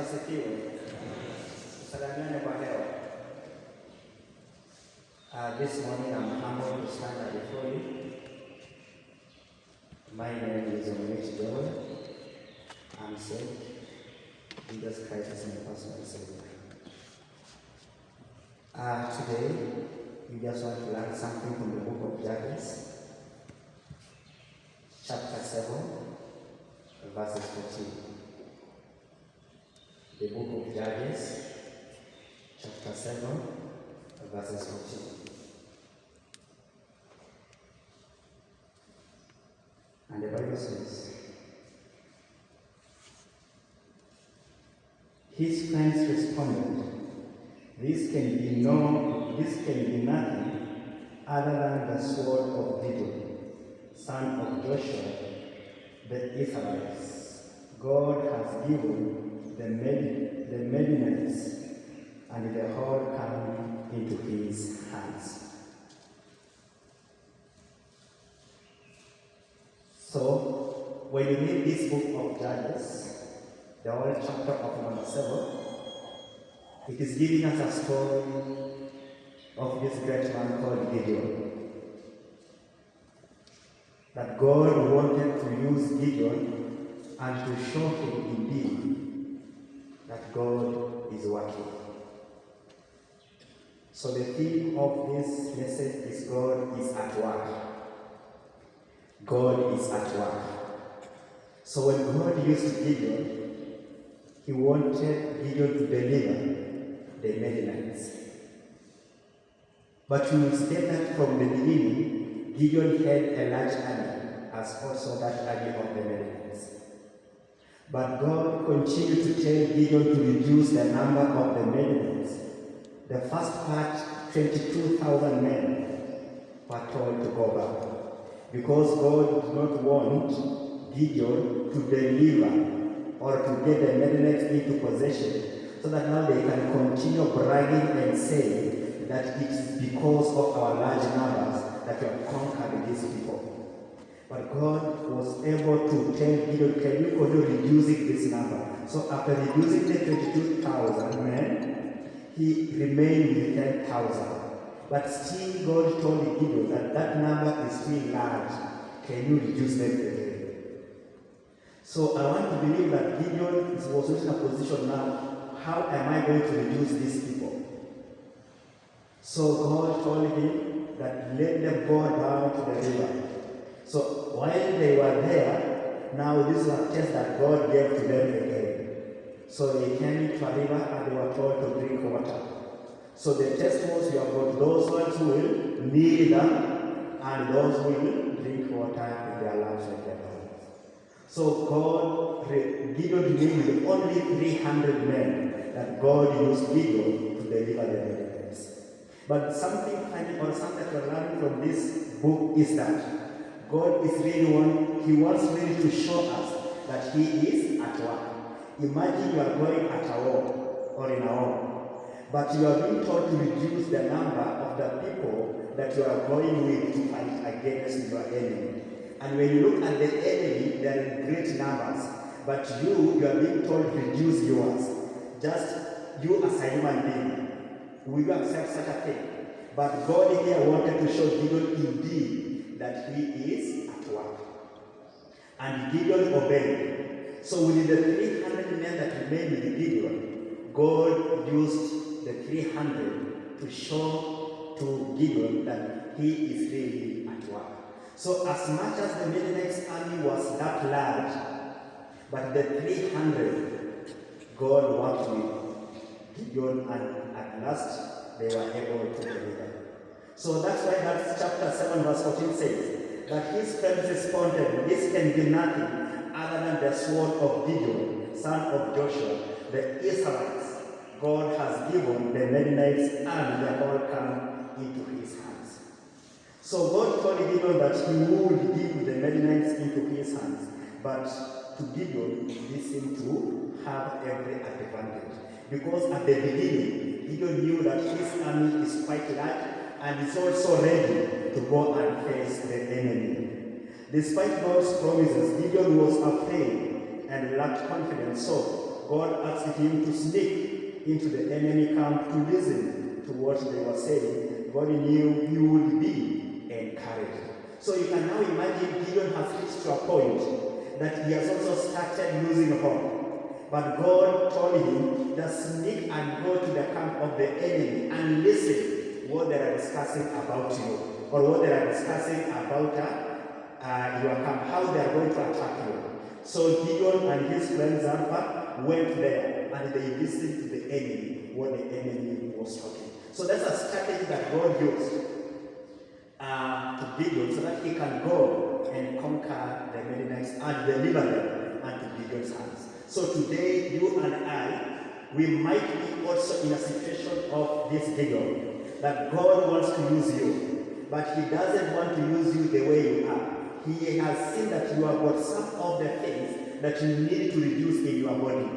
asifiwe. Salamiane kwa leo. This morning I'm humbled to stand before you. My name is Omich Joel. I'm saved. Jesus Christ is my personal Savior. Today, we just want to learn something from the book of Judges, chapter 7, verses 14. The book of Judges, chapter 7, verses 14. And the Bible says, his friends responded, this can be nothing other than the sword of Gideon, son of Joshua, the Israelites. God has given the Midianites and the whole come into his hands. So, when you read this book of Judges, the whole chapter of number 7, it is giving us a story of this great man called Gideon. That God wanted to use Gideon and to show him indeed that God is working. So the theme of this message is God is at work. God is at work. So when God used Gideon, he wanted Gideon to deliver the Midianites. But you will see that from the beginning, Gideon had a large army, as also that army of the Midianites. But God continued to tell Gideon to reduce the number of the Midianites. The first part, 22,000 men, were told to go back. Because God did not want Gideon to deliver or to get the Midianites into possession, so that now they can continue bragging and say that it is because of our large numbers that we have conquered these people. But God was able to tell Gideon, can you continue reducing this number? So after reducing the 22,000 men, he remained with 10,000. But still God told Gideon that that number is still large. Can you reduce them again? So I want to believe that Gideon was in a position now, how am I going to reduce these people? So God told him that let them go down to the river. So while they were there, now this was a test that God gave to them again. So they came to a river and they were told to drink water. So the test was, you have got those ones who will kneel down and those who will drink water with their lamps and their hands. So Gideon remained with only 300 men that God used Gideon to deliver the Midianites. But something funny or something that we're learning from this book is that God is really he wants really to show us that he is at work. Imagine you are going at a war or in a war, but you are being told to reduce the number of the people that you are going with to fight against your enemy. And when you look at the enemy, they are in great numbers, but you are being told to reduce yours. Just you as a human being, will you accept such a thing? But God here wanted to show Gideon indeed that he is at work. And Gideon obeyed. So within the 300 men that remained with Gideon, God used the 300 to show to Gideon that he is really at work. So as much as the Midianites army was that large, but the 300, God worked with Gideon, and at last they were able to deliver. So that's why that chapter 7 verse 14 says that his friends responded, this can be nothing other than the sword of Gideon, son of Joshua, the Israelites. God has given the Midianites and they all come into his hands. So God told Gideon that he would give the Midianites into his hands. But to Gideon, he seemed to have every advantage. Because at the beginning, Gideon knew that his army is quite large and is also ready to go and face the enemy. Despite God's promises, Gideon was afraid and lacked confidence. So God asked him to sneak into the enemy camp to listen to what they were saying. God knew he would be encouraged. So you can now imagine Gideon has reached to a point that he has also started losing hope. But God told him to sneak and go to the camp of the enemy and listen what they are discussing about you, or what they are discussing about your camp, how they are going to attack you. So Gideon and his friend Zarpha went there and they listened to the enemy, what the enemy was talking. So that's a strategy that God used to Gideon so that he can go and conquer the Midianites and deliver them into Gideon's hands. So today, you and I, we might be also in a situation of this Gideon, that God wants to use you, but he doesn't want to use you the way you are. He has seen that you have got some of the things that you need to reduce in your body.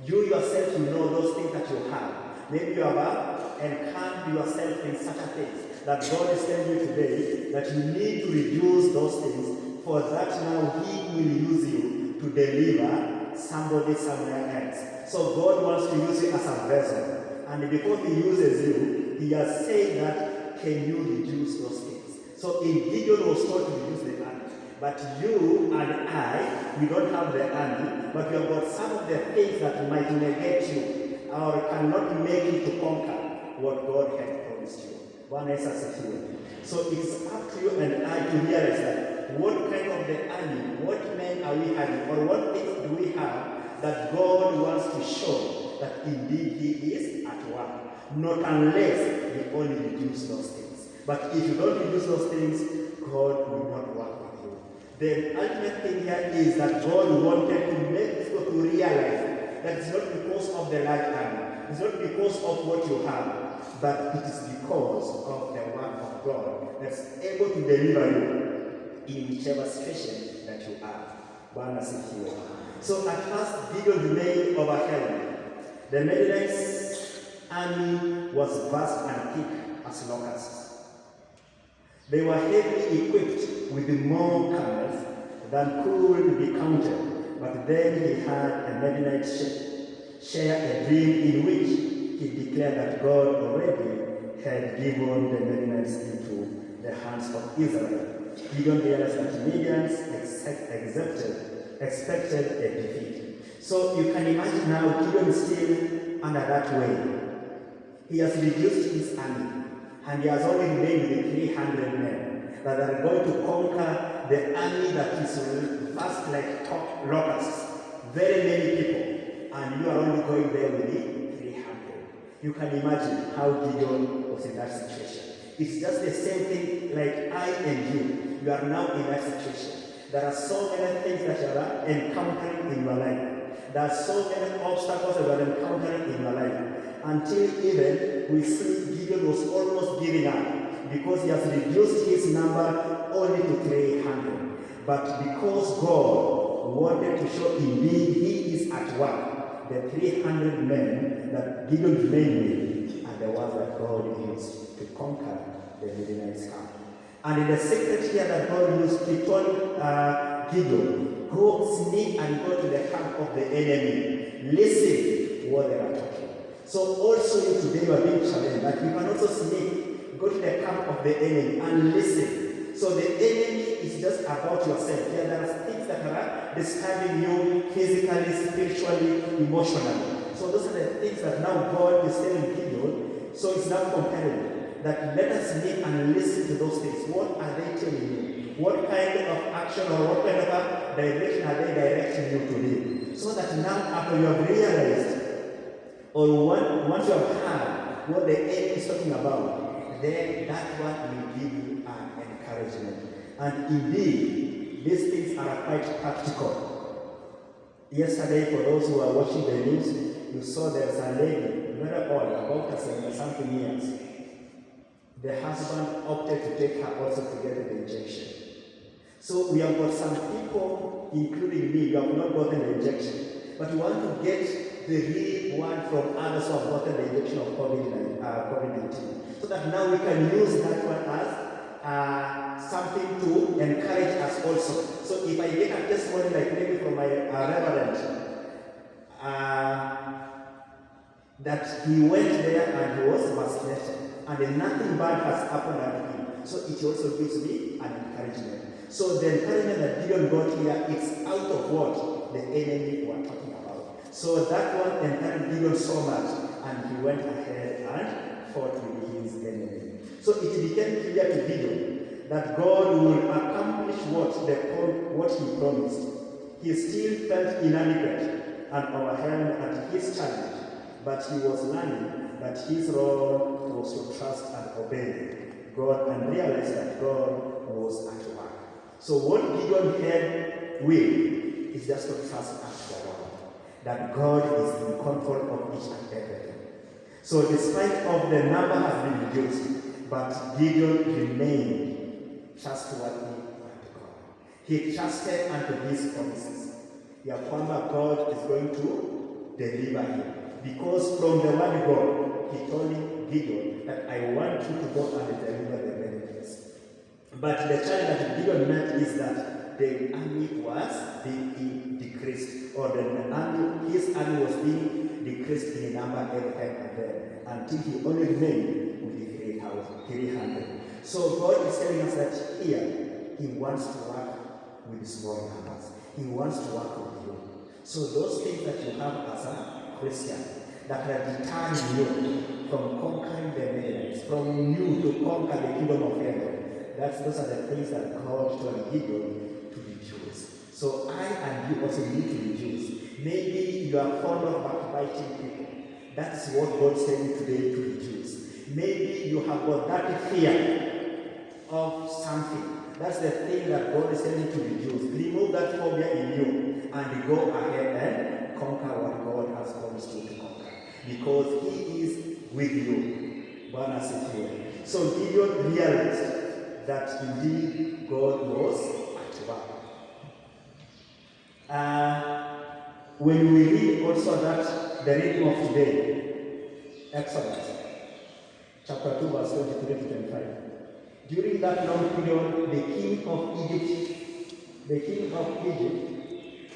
You yourself, you know those things that you have. Maybe you have encountered yourself in such a things that God is telling you today that you need to reduce those things, for that now he will use you to deliver somebody somewhere else. So God wants to use you as a vessel. And before he uses you, he has said that, can you reduce those things? So in Gideon was told to reduce the army. But you and I, we don't have the army, but we have got some of the things that might negate you or cannot make you to conquer what God had promised you. So it's up to you and I to realize that what kind of the army, what men are we having, or what things do we have that God wants to show that indeed he is at work. Not unless you only reduce those things. But if you don't reduce those things, God will not work with you. The ultimate thing here is that God wanted to make people to realize that it's not because of the large army, it's not because of what you have, but it is because of the work of God that's able to deliver you in whichever situation that you are. So at first, Gideon remained overwhelmed. The Midianites' army was vast and thick as locusts. They were heavily equipped with more camels than could be counted. But then he had a Midianite share a dream in which he declared that God already had given the Midianites into the hands of Israel. Gideon realized that Midians expected a defeat. So you can imagine now Gideon is still under that way. He has reduced his army, and he has only remained with 300 men that are going to conquer the army that is vast like locusts, very many people, and you are only going there with 300. You can imagine how Gideon was in that situation. It's just the same thing like I and you. You are now in that situation. There are so many things that you are encountering in your life. There are so many obstacles that you are encountering in your life. Until even we see Gideon was almost giving up because he has reduced his number only to 300. But because God wanted to show indeed he is at work, the 300 men that Gideon remained with are the ones that God used to conquer the Midianites' camp. And in the secret here that God used, he told Gideon, go sneak and go to the camp of the enemy. Listen what they are talking. So also you today you are being challenged that you can also sneak, go to the camp of the enemy and listen. So the enemy is just about yourself. Yeah, there are things that are disturbing you physically, spiritually, emotionally. So those are the things that now God is telling Gideon. So it's now compelling that let us sneak and listen to those things. What are they telling you? What kind of action or what kind of direction are they directing you to live? So that now after you have realized, or once you have heard what the enemy is talking about, then that one will give you an encouragement. And indeed, these things are quite practical. Yesterday, for those who are watching the news, you saw there's a lady, very old, about 70-something years. The husband opted to take her also to get the injection. So we have got some people, including me, who have not gotten the injection, but we want to get the real one from others who have gotten the injection of COVID-19. So that now we can use that one as something to encourage us also. So if I get a testimony like maybe from my reverend, that he went there and he was vaccinated, and nothing bad has happened unto him. So it also gives me an encouragement. So the encouragement that Gideon got here, it's out of what the enemy were talking about. So that one encouraged Gideon so much, and he went ahead and fought with his enemy. So it became clear to Gideon that God will accomplish what he promised. He still felt inadequate and overwhelmed at his challenge, but he was learning that his role was to trust and obey God and realize that God was at work. So what Gideon had will is just to trust and God, that God is in control of each and everything. So despite of the number has been reduced, but Gideon remained trustworthy unto God. He trusted unto his promises. Ya kwamba God is going to deliver him. Because from the word God, he told Gideon that I want you to go and deliver the benefits. But the challenge that Gideon met is that the army was being decreased, or his army was being decreased in number every time and then, until he only remained with 300. So God is telling us that here, he wants to work with small numbers. He wants to work with you. So those things that you have as a Christian, that are deterring you from conquering the enemies, from you to conquer the kingdom of heaven, those are the things that God told Gideon to reduce. So I and you also need to reduce. Maybe you are fond of backbiting people. That's what God is telling you today to reduce. Maybe you have got that fear of something. That's the thing that God is telling you to reduce. Remove that phobia in you and go ahead and conquer what God has promised you to conquer. Because He is with you. So Gideon realized that indeed God was at work. When we read also that the reading of today, Exodus chapter 2 verse 23 to 25. During that long period, the king of Egypt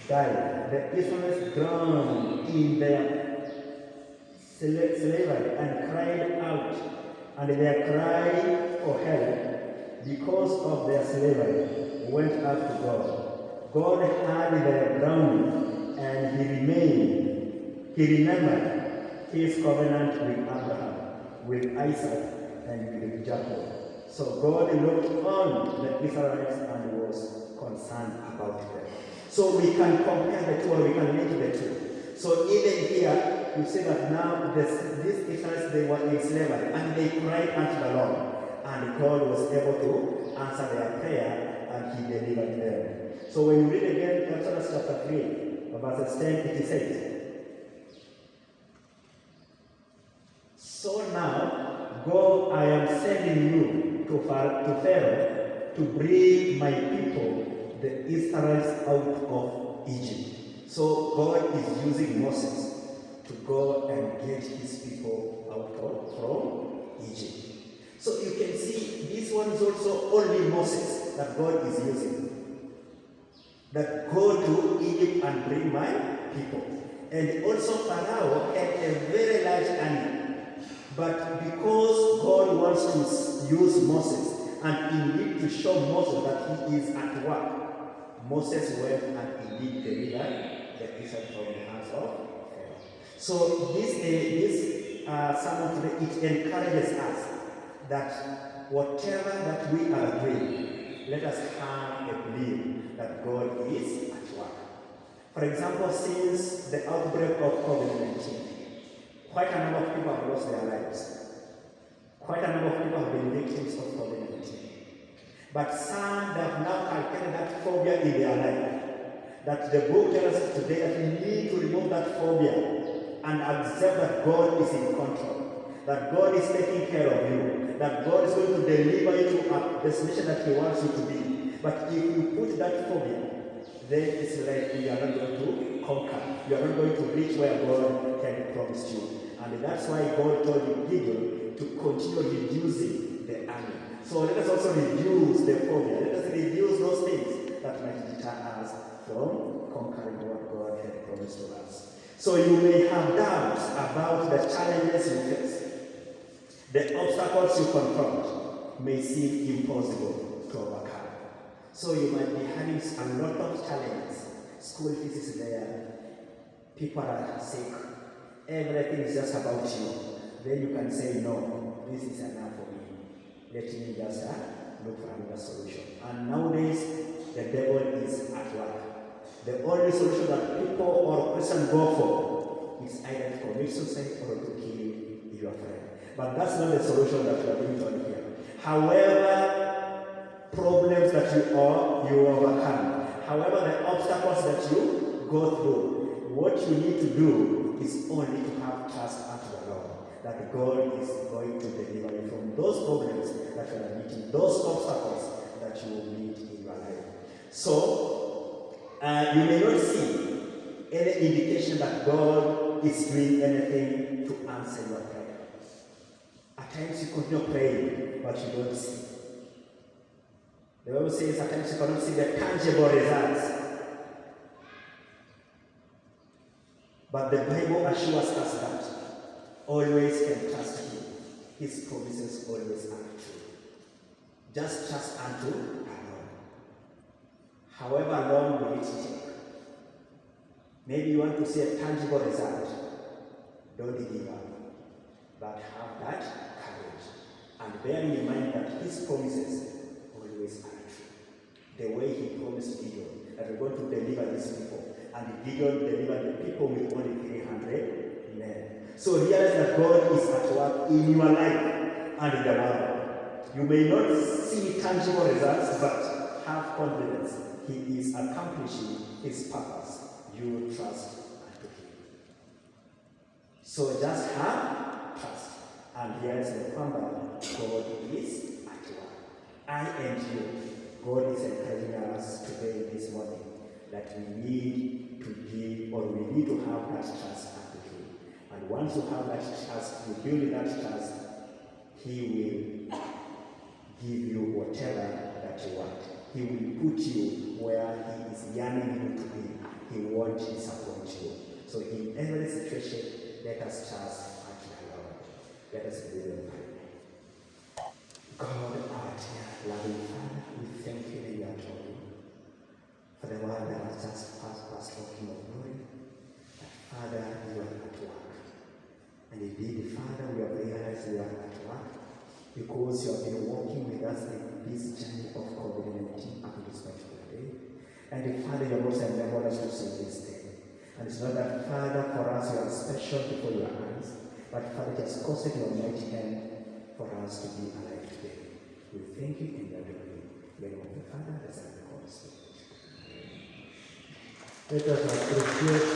died. The Israelites groaned in their slavery and cried out, and their cry for help because of their slavery went up to God. God heard their groaning, and He remembered His covenant with Abraham, with Isaac, and with Jacob. So God looked on the Israelites and was concerned about them. So we can compare the two, or we can link the two. So even here, you see that now these Israelites, they were in slavery, and they cried unto the Lord, and God was able to answer their prayer, and He delivered them. So when you read again Exodus chapter 3, verses 10, it says, so now, go, I am sending you to Pharaoh to bring my people, the Israelites, out of Egypt. So God is using Moses to go and get his people out from Egypt. So you can see this one is also only Moses that God is using. That go to Egypt and bring my people. And also Pharaoh had a very large army. But because God wants to use Moses, and indeed to show Moses that he is at work, Moses went and indeed delivered the Israel from the hands of Pharaoh. So this sermon today, it encourages us that whatever that we are doing, let us have a belief that God is at work. For example, since the outbreak of COVID-19, quite a number of people have lost their lives. Quite a number of people have been victims of COVID-19. But some have now cultivated that phobia in their life. That the book tells us today that we need to remove that phobia and accept that God is in control. That God is taking care of you. That God is going to deliver you to a destination that He wants you to be. But if you put that phobia, then it's like you are not going to conquer. You are not going to reach where God had promised you. And that's why God told Gideon to continue reducing the army. So let us also reduce the phobia. Let us reduce those things that might deter us from conquering what God had promised to us. So you may have doubts about the challenges you face. The obstacles you confront may seem impossible to overcome. So you might be having a lot of challenges. School fees is there. People are sick. Everything is just about you. Then you can say, no, this is enough for me. Let me just look for another solution. And nowadays, the devil is at work. The only solution that people or Christians go for is either to commit suicide or to kill your friend. But that's not the solution that we are going on here. However, problems that you overcome, however the obstacles that you go through, what you need to do is only to have trust unto the Lord, that God is going to deliver you from those problems that you are meeting, those obstacles that you will meet in your life. So, you may not see any indication that God is doing anything to answer your prayer. At times you continue praying, but you don't see. The Bible says at times you cannot see the tangible results. But the Bible assures us that always can trust Him. His promises always are true. Just trust unto alone. However long will it take? Maybe you want to see a tangible result. Don't give up, but have that courage. And bearing in mind that His promises always are true. The way He promised Gideon that we're going to deliver these people. And Gideon delivered the people with only 300 men. So realize that God is at work in your life and in the world. You may not see tangible results, but have confidence. He is accomplishing His purpose. You trust unto Him. So just have trust. And here is the number. God is at work. I and you. God is encouraging us today, this morning, that we need to give, or we need to have that trust unto Him. And once you have that trust, you build that trust, He will give you whatever that you want. He will put you where He is yearning you to be. He won't disappoint you. So in every situation, let us trust unto the Lord. Let us believe in Him. God, our dear loving Father, we thank you and we adore you for the word that has just passed from King of Glory. That Father, you are at work. And indeed, Father, we have realized you are at work because you have been walking with us in this journey of COVID-19 up to this particular day. And Father, you have also enabled us to see this day. And it's not that, Father, for us you are special before your eyes, but Father, it has caused your mighty hand for us to be alive today. We thank you and adore you. In the name of the Father, the Son, and the Holy Spirit. Let us appreciate